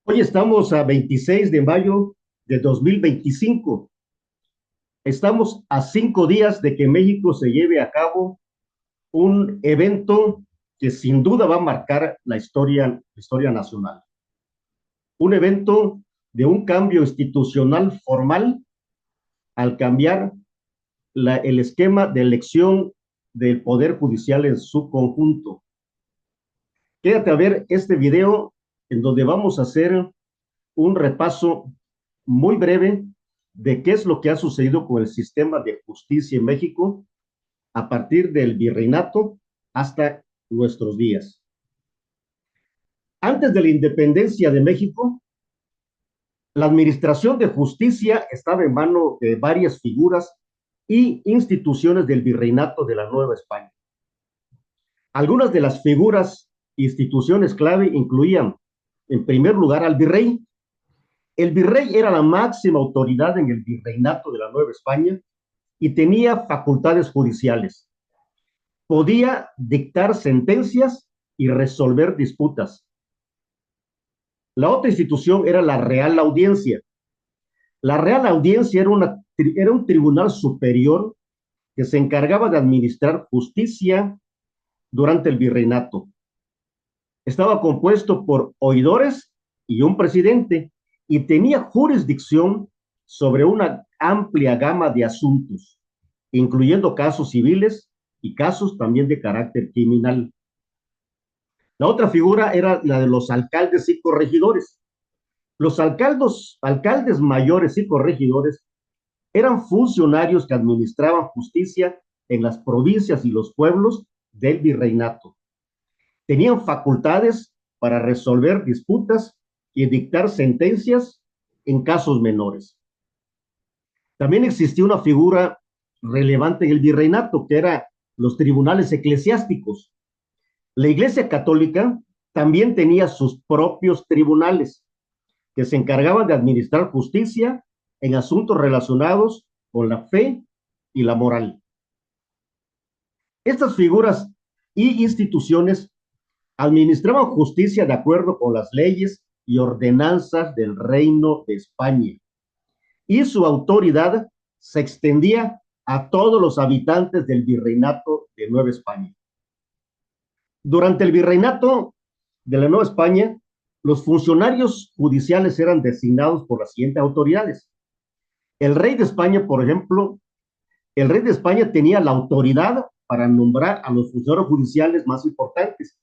Hoy estamos a 26 de mayo de 2025. Estamos a 5 días de que México se lleve a cabo un evento que sin duda va a marcar la historia nacional. Un evento de un cambio institucional formal al cambiar el esquema de elección del Poder Judicial en su conjunto. Quédate a ver este video en donde vamos a hacer un repaso muy breve de qué es lo que ha sucedido con el sistema de justicia en México a partir del virreinato hasta nuestros días. Antes de la independencia de México, la administración de justicia estaba en manos de varias figuras y instituciones del virreinato de la Nueva España. Algunas de las figuras e instituciones clave incluían, en primer lugar, al virrey. El virrey era la máxima autoridad en el virreinato de la Nueva España y tenía facultades judiciales. Podía dictar sentencias y resolver disputas. La otra institución era la Real Audiencia. La Real Audiencia era un tribunal superior que se encargaba de administrar justicia durante el virreinato. Estaba compuesto por oidores y un presidente y tenía jurisdicción sobre una amplia gama de asuntos, incluyendo casos civiles y casos también de carácter criminal. La otra figura era la de los alcaldes y corregidores. Los alcaldes mayores y corregidores eran funcionarios que administraban justicia en las provincias y los pueblos del virreinato. Tenían facultades para resolver disputas y dictar sentencias en casos menores. También existía una figura relevante en el virreinato, que eran los tribunales eclesiásticos. La Iglesia Católica también tenía sus propios tribunales que se encargaban de administrar justicia en asuntos relacionados con la fe y la moral. Estas figuras y instituciones administraban justicia de acuerdo con las leyes y ordenanzas del Reino de España, y su autoridad se extendía a todos los habitantes del virreinato de Nueva España. Durante el virreinato de la Nueva España, los funcionarios judiciales eran designados por las siguientes autoridades. El rey de España, por ejemplo, el rey de España tenía la autoridad para nombrar a los funcionarios judiciales más importantes,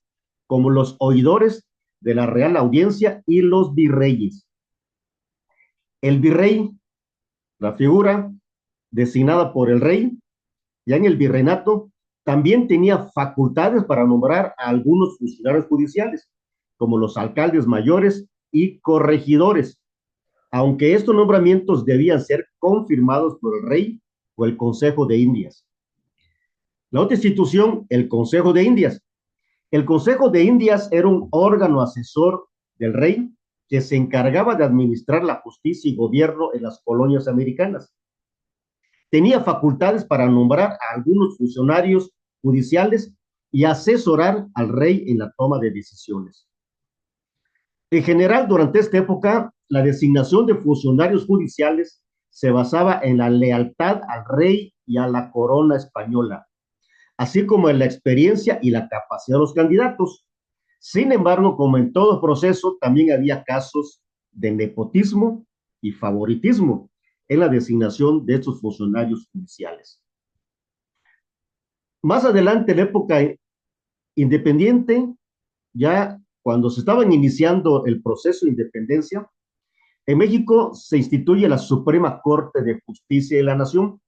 como los oidores de la Real Audiencia y los virreyes. El virrey, la figura designada por el rey, ya en el virreinato, también tenía facultades para nombrar a algunos funcionarios judiciales, como los alcaldes mayores y corregidores, aunque estos nombramientos debían ser confirmados por el rey o el Consejo de Indias. La otra institución, el Consejo de Indias. El Consejo de Indias era un órgano asesor del rey que se encargaba de administrar la justicia y gobierno en las colonias americanas. Tenía facultades para nombrar a algunos funcionarios judiciales y asesorar al rey en la toma de decisiones. En general, durante esta época, la designación de funcionarios judiciales se basaba en la lealtad al rey y a la corona española, así como en la experiencia y la capacidad de los candidatos. Sin embargo, como en todo proceso, también había casos de nepotismo y favoritismo en la designación de estos funcionarios judiciales. Más adelante, en la época independiente, ya cuando se estaban iniciando el proceso de independencia, en México se instituye la Suprema Corte de Justicia de la Nación.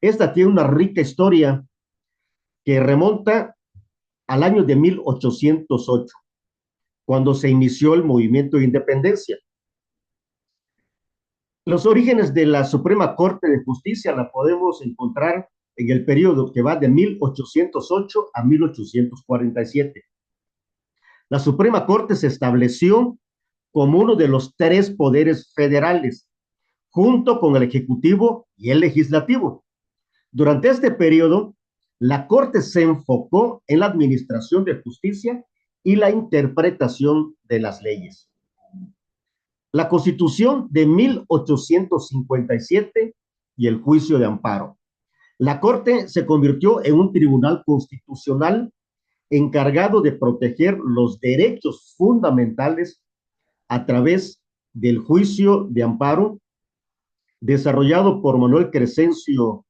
Esta tiene una rica historia que remonta al año de 1808, cuando se inició el movimiento de independencia. Los orígenes de la Suprema Corte de Justicia la podemos encontrar en el periodo que va de 1808 a 1847. La Suprema Corte se estableció como uno de los tres poderes federales, junto con el Ejecutivo y el Legislativo. Durante este periodo, la Corte se enfocó en la administración de justicia y la interpretación de las leyes. la Constitución de 1857 y el juicio de amparo. La Corte se convirtió en un tribunal constitucional encargado de proteger los derechos fundamentales a través del juicio de amparo desarrollado por Manuel Crescencio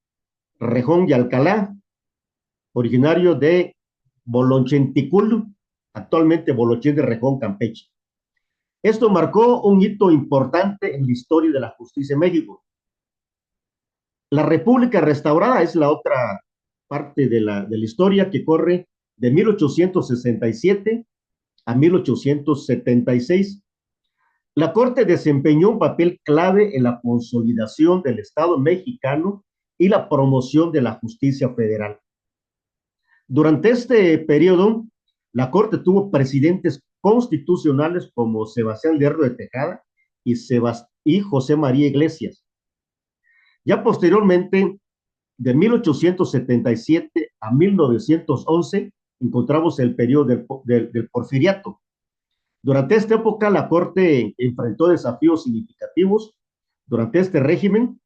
Rejón y Alcalá, originario de Bolonchenticul, actualmente Bolochen de Rejón, Campeche. Esto marcó un hito importante en la historia de la justicia en México. La República Restaurada es la otra parte de la historia que corre de 1867 a 1876. La Corte desempeñó un papel clave en la consolidación del Estado mexicano y la promoción de la justicia federal. Durante este periodo, la Corte tuvo presidentes constitucionales como Sebastián Lerdo de Tejada y José María Iglesias. Ya posteriormente, de 1877 a 1911, encontramos el periodo del Porfiriato. Durante esta época, la Corte enfrentó desafíos significativos durante este régimen,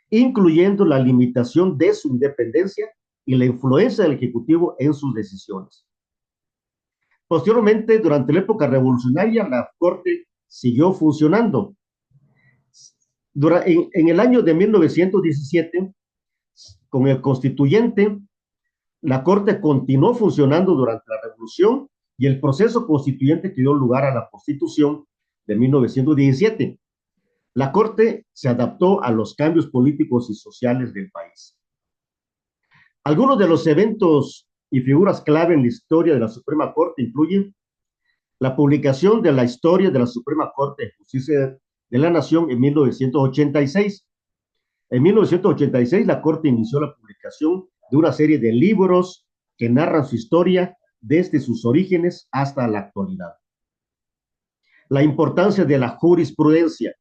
incluyendo la limitación de su independencia y la influencia del Ejecutivo en sus decisiones. Posteriormente, durante la época revolucionaria, la Corte siguió funcionando. En el año de 1917, con el constituyente, la Corte continuó funcionando durante la Revolución y el proceso constituyente que dio lugar a la Constitución de 1917. La Corte se adaptó a los cambios políticos y sociales del país. Algunos de los eventos y figuras clave en la historia de la Suprema Corte incluyen la publicación de la historia de la Suprema Corte de Justicia de la Nación en 1986. En 1986, la Corte inició la publicación de una serie de libros que narran su historia desde sus orígenes hasta la actualidad. La importancia de la jurisprudencia.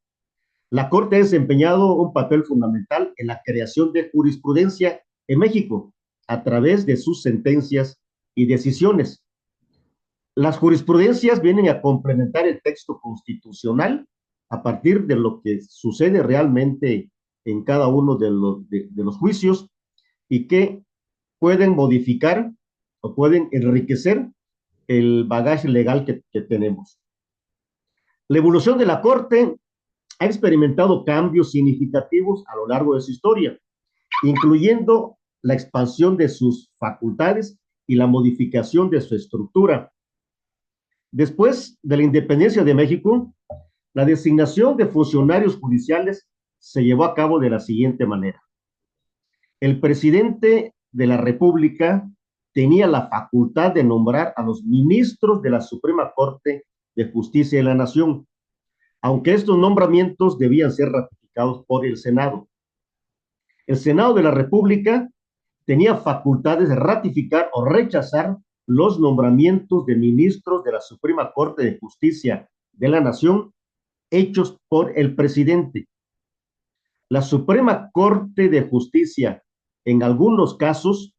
La Corte ha desempeñado un papel fundamental en la creación de jurisprudencia en México a través de sus sentencias y decisiones. Las jurisprudencias vienen a complementar el texto constitucional a partir de lo que sucede realmente en cada uno de los juicios y que pueden modificar o pueden enriquecer el bagaje legal que tenemos. La evolución de la Corte ha experimentado cambios significativos a lo largo de su historia, incluyendo la expansión de sus facultades y la modificación de su estructura. Después de la independencia de México, la designación de funcionarios judiciales se llevó a cabo de la siguiente manera. El presidente de la República tenía la facultad de nombrar a los ministros de la Suprema Corte de Justicia de la Nación, aunque estos nombramientos debían ser ratificados por el Senado. El Senado de la República tenía facultades de ratificar o rechazar los nombramientos de ministros de la Suprema Corte de Justicia de la Nación hechos por el presidente. La Suprema Corte de Justicia, en algunos casos,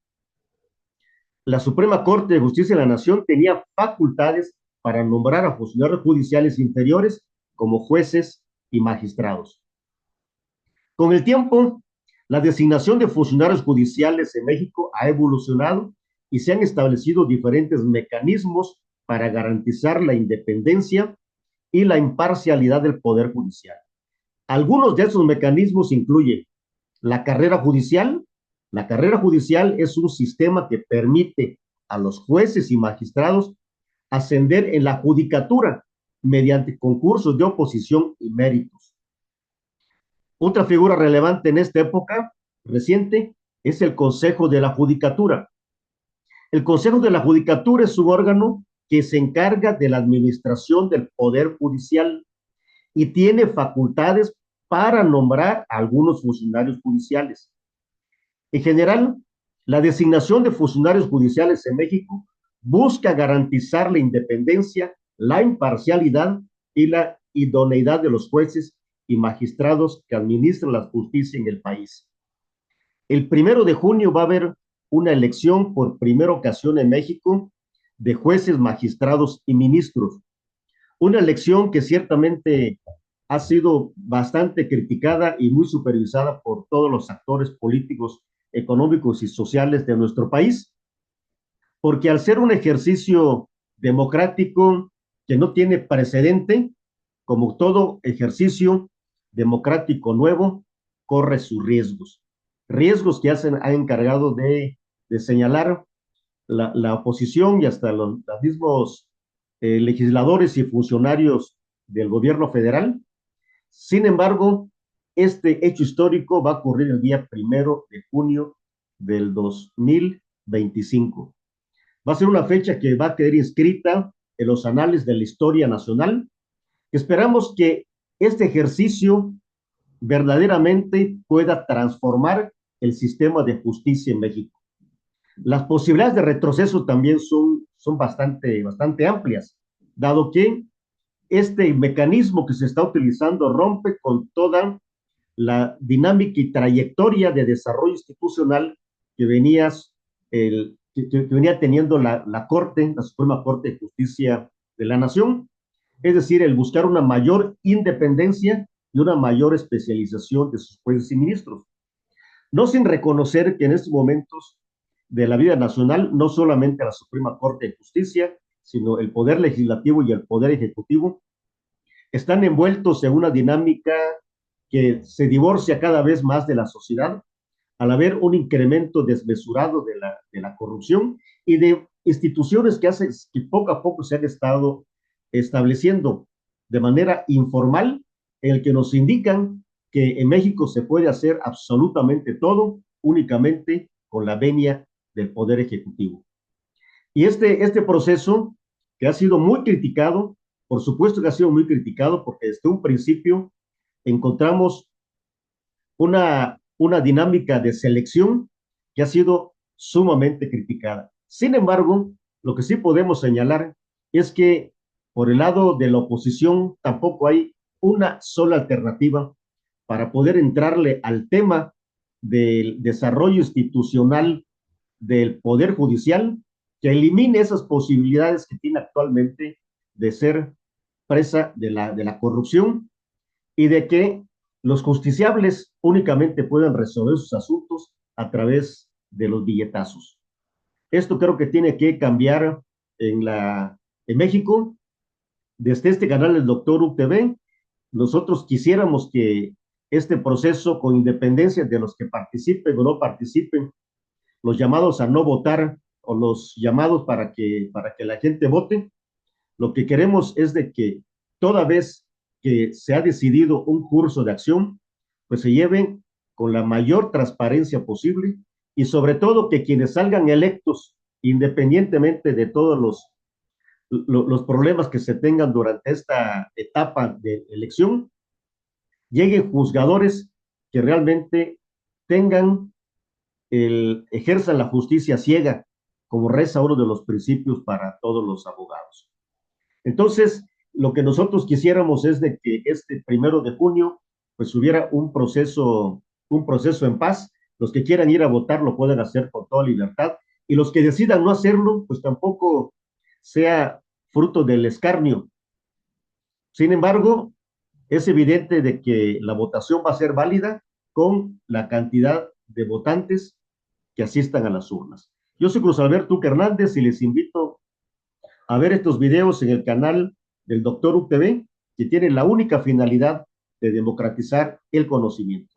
la Suprema Corte de Justicia de la Nación tenía facultades para nombrar a funcionarios judiciales inferiores como jueces y magistrados. Con el tiempo, la designación de funcionarios judiciales en México ha evolucionado y se han establecido diferentes mecanismos para garantizar la independencia y la imparcialidad del Poder Judicial. Algunos de esos mecanismos incluyen la carrera judicial. La carrera judicial es un sistema que permite a los jueces y magistrados ascender en la judicatura mediante concursos de oposición y méritos. Otra figura relevante en esta época reciente es el Consejo de la Judicatura. El Consejo de la Judicatura es un órgano que se encarga de la administración del Poder Judicial y tiene facultades para nombrar a algunos funcionarios judiciales. En general, la designación de funcionarios judiciales en México busca garantizar la independencia, la imparcialidad y la idoneidad de los jueces y magistrados que administran la justicia en el país. El 1 de junio va a haber una elección por primera ocasión en México de jueces, magistrados y ministros. Una elección que ciertamente ha sido bastante criticada y muy supervisada por todos los actores políticos, económicos y sociales de nuestro país, porque al ser un ejercicio democrático que no tiene precedente, como todo ejercicio democrático nuevo, corre sus riesgos. Riesgos que han encargado de señalar la oposición y hasta los mismos legisladores y funcionarios del gobierno federal. Sin embargo, este hecho histórico va a ocurrir el día 1 de junio del 2025. Va a ser una fecha que va a quedar inscrita en los anales de la historia nacional. Esperamos que este ejercicio verdaderamente pueda transformar el sistema de justicia en México. Las posibilidades de retroceso también son bastante amplias, dado que este mecanismo que se está utilizando rompe con toda la dinámica y trayectoria de desarrollo institucional que que venía teniendo la Corte, la Suprema Corte de Justicia de la Nación, es decir, el buscar una mayor independencia y una mayor especialización de sus jueces y ministros. No sin reconocer que en estos momentos de la vida nacional, no solamente la Suprema Corte de Justicia, sino el Poder Legislativo y el Poder Ejecutivo, están envueltos en una dinámica que se divorcia cada vez más de la sociedad, al haber un incremento desmesurado de la corrupción y de instituciones que poco a poco se han estado estableciendo de manera informal, en el que nos indican que en México se puede hacer absolutamente todo únicamente con la venia del Poder Ejecutivo. Y este proceso, que ha sido muy criticado, por supuesto que ha sido muy criticado porque desde un principio encontramos una dinámica de selección que ha sido sumamente criticada. Sin embargo, lo que sí podemos señalar es que por el lado de la oposición tampoco hay una sola alternativa para poder entrarle al tema del desarrollo institucional del Poder Judicial que elimine esas posibilidades que tiene actualmente de ser presa de la corrupción y de que los justiciables únicamente pueden resolver sus asuntos a través de los billetazos. Esto creo que tiene que cambiar en México. Desde este canal, el Doctor UTV, nosotros quisiéramos que este proceso, con independencia de los que participen o no participen, los llamados a no votar o los llamados para que la gente vote, lo que queremos es de que toda vez que se ha decidido un curso de acción, pues se lleve con la mayor transparencia posible y sobre todo que quienes salgan electos, independientemente de todos los problemas que se tengan durante esta etapa de elección, lleguen juzgadores que realmente tengan ejerzan la justicia ciega, como reza uno de los principios para todos los abogados. Entonces, lo que nosotros quisiéramos es de que este 1 de junio, pues hubiera un proceso en paz. Los que quieran ir a votar lo pueden hacer con toda libertad y los que decidan no hacerlo, pues tampoco sea fruto del escarnio. Sin embargo, es evidente de que la votación va a ser válida con la cantidad de votantes que asistan a las urnas. Yo soy Cruz Alberto Hernández y les invito a ver estos videos en el canal del Doctor UTV, que tiene la única finalidad de democratizar el conocimiento.